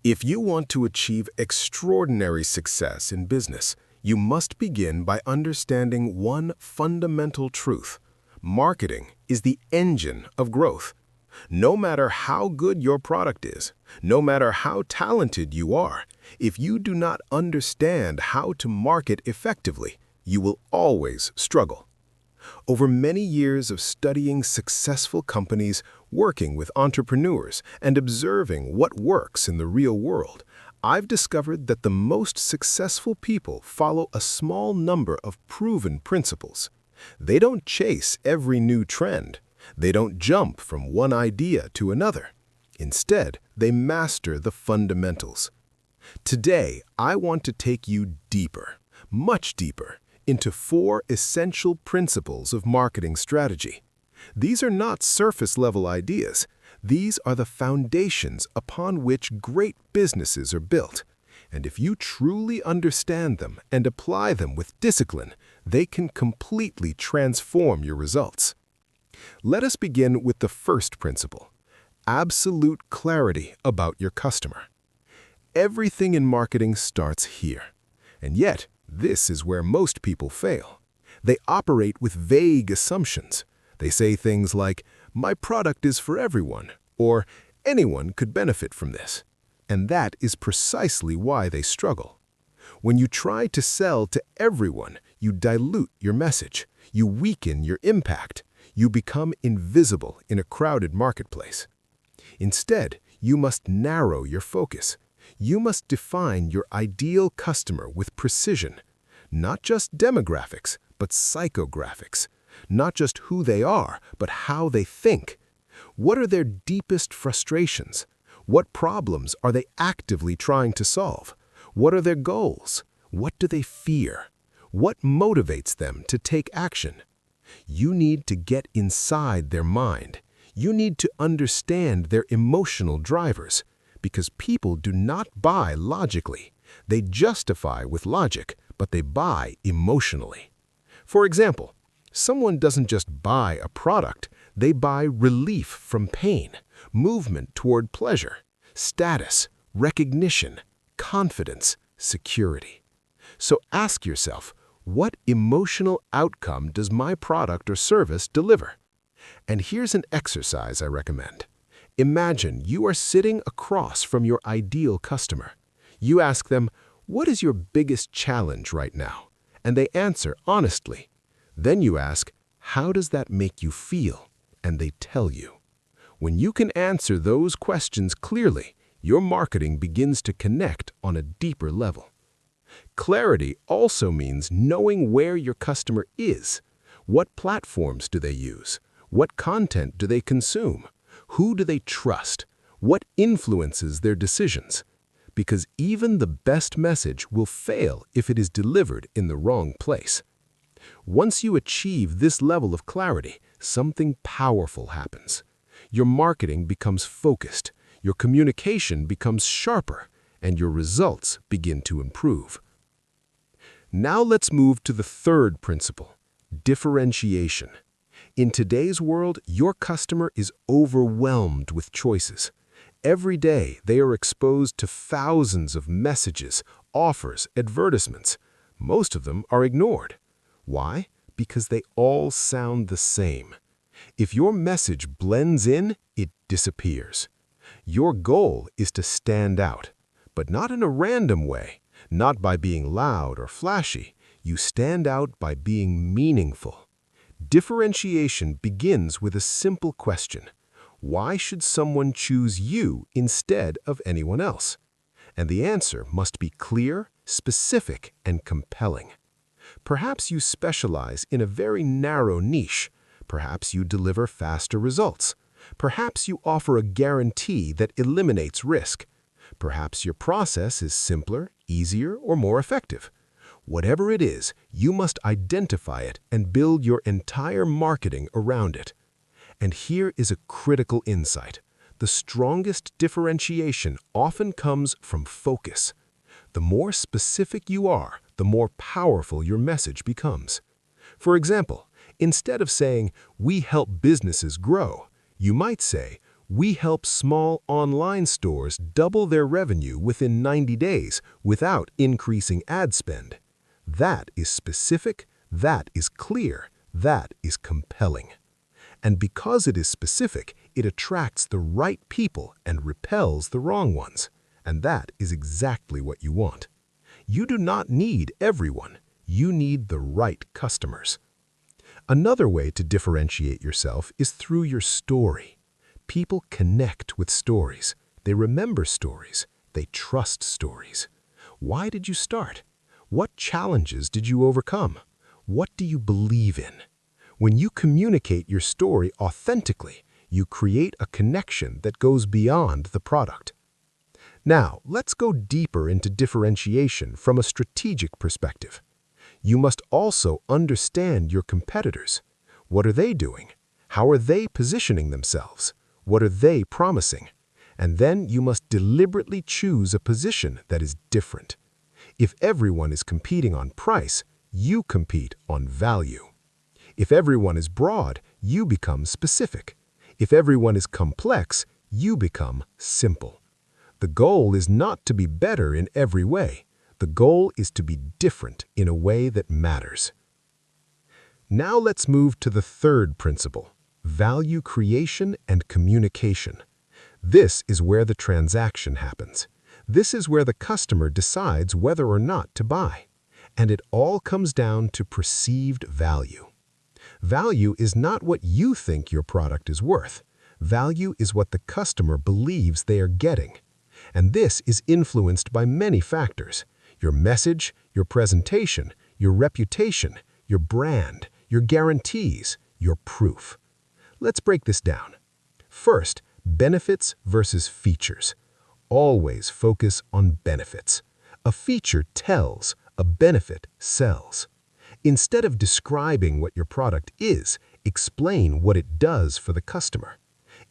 If you want to achieve extraordinary success in business, you must begin by understanding one fundamental truth. Marketing is the engine of growth. No matter how good your product is, no matter how talented you are, if you do not understand how to market effectively, you will always struggle. Over many years of studying successful companies, working with entrepreneurs, and observing what works in the real world, I've discovered that the most successful people follow a small number of proven principles. They don't chase every new trend. They don't jump from one idea to another. Instead, they master the fundamentals. Today, I want to take you deeper, much deeper, into 4 essential principles of marketing strategy. These are not surface-level ideas. These are the foundations upon which great businesses are built. And if you truly understand them and apply them with discipline, they can completely transform your results. Let us begin with the first principle: absolute clarity about your customer. Everything in marketing starts here. And yet, this is where most people fail. They operate with vague assumptions. They say things like, "My product is for everyone," or "Anyone could benefit from this." And that is precisely why they struggle. When you try to sell to everyone, you dilute your message. You weaken your impact. You become invisible in a crowded marketplace. Instead, you must narrow your focus. You must define your ideal customer with precision, not just demographics, but psychographics, not just who they are, but how they think. What are their deepest frustrations? What problems are they actively trying to solve? What are their goals? What do they fear? What motivates them to take action? You need to get inside their mind. You need to understand their emotional drivers, because people do not buy logically. They justify with logic, but they buy emotionally. For example, someone doesn't just buy a product, they buy relief from pain, movement toward pleasure, status, recognition, confidence, security. So ask yourself, what emotional outcome does my product or service deliver? And here's an exercise I recommend. Imagine you are sitting across from your ideal customer. You ask them, "What is your biggest challenge right now?" And they answer honestly. Then you ask, "How does that make you feel?" And they tell you. When you can answer those questions clearly, your marketing begins to connect on a deeper level. Clarity also means knowing where your customer is. What platforms do they use? What content do they consume? Who do they trust? What influences their decisions? Because even the best message will fail if it is delivered in the wrong place. Once you achieve this level of clarity, something powerful happens. Your marketing becomes focused, your communication becomes sharper, and your results begin to improve. Now let's move to the third principle: differentiation. In today's world, your customer is overwhelmed with choices. Every day, they are exposed to thousands of messages, offers, advertisements. Most of them are ignored. Why? Because they all sound the same. If your message blends in, it disappears. Your goal is to stand out, but not in a random way, not by being loud or flashy. You stand out by being meaningful. Differentiation begins with a simple question: why should someone choose you instead of anyone else? And the answer must be clear, specific, and compelling. Perhaps you specialize in a very narrow niche. Perhaps you deliver faster results. Perhaps you offer a guarantee that eliminates risk. Perhaps your process is simpler, easier, or more effective. Whatever it is, you must identify it and build your entire marketing around it. And here is a critical insight. The strongest differentiation often comes from focus. The more specific you are, the more powerful your message becomes. For example, instead of saying, "We help businesses grow," you might say, We help small online stores double their revenue within 90 days without increasing ad spend. That is specific, that is clear, that is compelling. And because it is specific, it attracts the right people and repels the wrong ones. And that is exactly what you want. You do not need everyone. You need the right customers. Another way to differentiate yourself is through your story. People connect with stories. They remember stories. They trust stories. Why did you start? What challenges did you overcome? What do you believe in? When you communicate your story authentically, you create a connection that goes beyond the product. Now, let's go deeper into differentiation from a strategic perspective. You must also understand your competitors. What are they doing? How are they positioning themselves? What are they promising? And then you must deliberately choose a position that is different. If everyone is competing on price, you compete on value. If everyone is broad, you become specific. If everyone is complex, you become simple. The goal is not to be better in every way. The goal is to be different in a way that matters. Now let's move to the third principle, value creation and communication. This is where the transaction happens. This is where the customer decides whether or not to buy. And it all comes down to perceived value. Value is not what you think your product is worth. Value is what the customer believes they are getting. And this is influenced by many factors: your message, your presentation, your reputation, your brand, your guarantees, your proof. Let's break this down. First, benefits versus features. Always focus on benefits. A feature tells, a benefit sells. Instead of describing what your product is, explain what it does for the customer.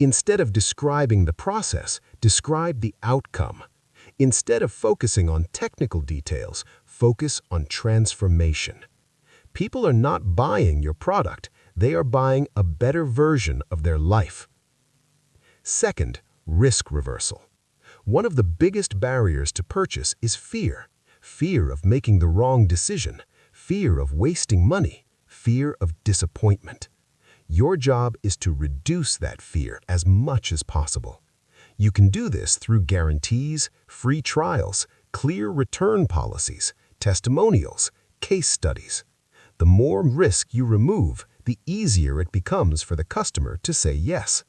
Instead of describing the process, describe the outcome. Instead of focusing on technical details, focus on transformation. People are not buying your product, they are buying a better version of their life. Second, risk reversal. One of the biggest barriers to purchase is fear. Fear of making the wrong decision, fear of wasting money, fear of disappointment. Your job is to reduce that fear as much as possible. You can do this through guarantees, free trials, clear return policies, testimonials, case studies. The more risk you remove, the easier it becomes for the customer to say yes.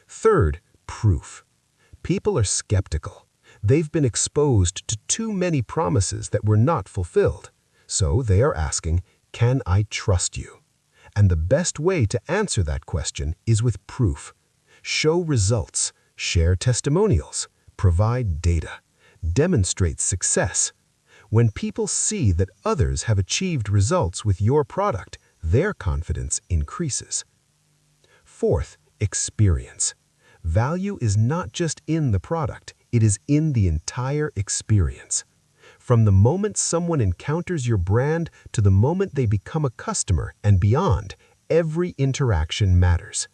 Third, proof. People are skeptical. They've been exposed to too many promises that were not fulfilled. So they are asking, can I trust you? And the best way to answer that question is with proof. Show results, share testimonials, provide data, demonstrate success. When people see that others have achieved results with your product, their confidence increases. Fourth, experience. Value is not just in the product, it is in the entire experience. From the moment someone encounters your brand to the moment they become a customer and beyond, every interaction matters.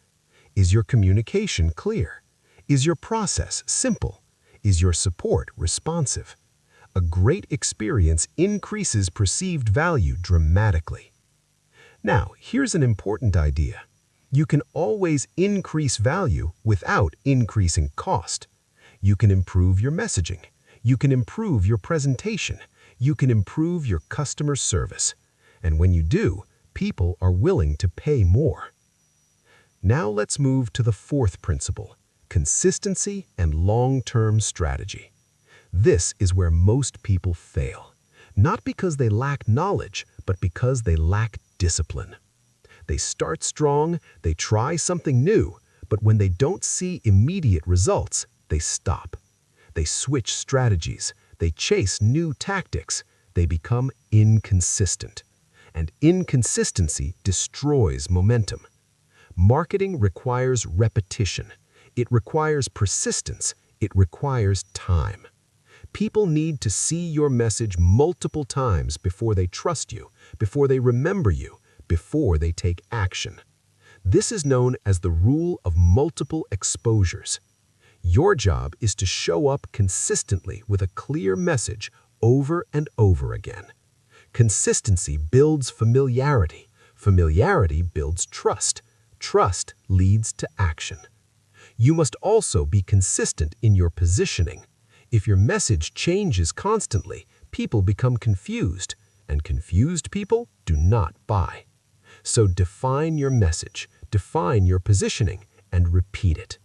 Is your communication clear? Is your process simple? Is your support responsive? A great experience increases perceived value dramatically. Now, here's an important idea. You can always increase value without increasing cost. You can improve your messaging. You can improve your presentation. You can improve your customer service. And when you do, people are willing to pay more. Now let's move to the fourth principle, consistency and long-term strategy. This is where most people fail, not because they lack knowledge, but because they lack discipline. They start strong, they try something new, but when they don't see immediate results, they stop. They switch strategies, they chase new tactics, they become inconsistent. And inconsistency destroys momentum. Marketing requires repetition. It requires persistence. It requires time. People need to see your message multiple times before they trust you, before they remember you, before they take action. This is known as the rule of multiple exposures. Your job is to show up consistently with a clear message over and over again. Consistency builds familiarity. Familiarity builds trust. Trust leads to action. You must also be consistent in your positioning. If your message changes constantly, people become confused, and confused people do not buy. So define your message, define your positioning, and repeat it.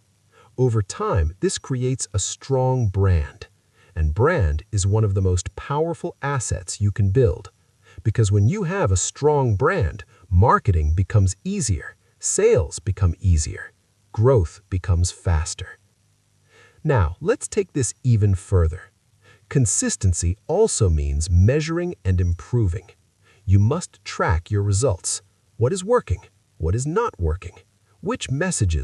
Over time, this creates a strong brand. And brand is one of the most powerful assets you can build. Because when you have a strong brand, marketing becomes easier, sales become easier, growth becomes faster. Now, let's take this even further. Consistency also means measuring and improving. You must track your results. What is working? What is not working? Which messages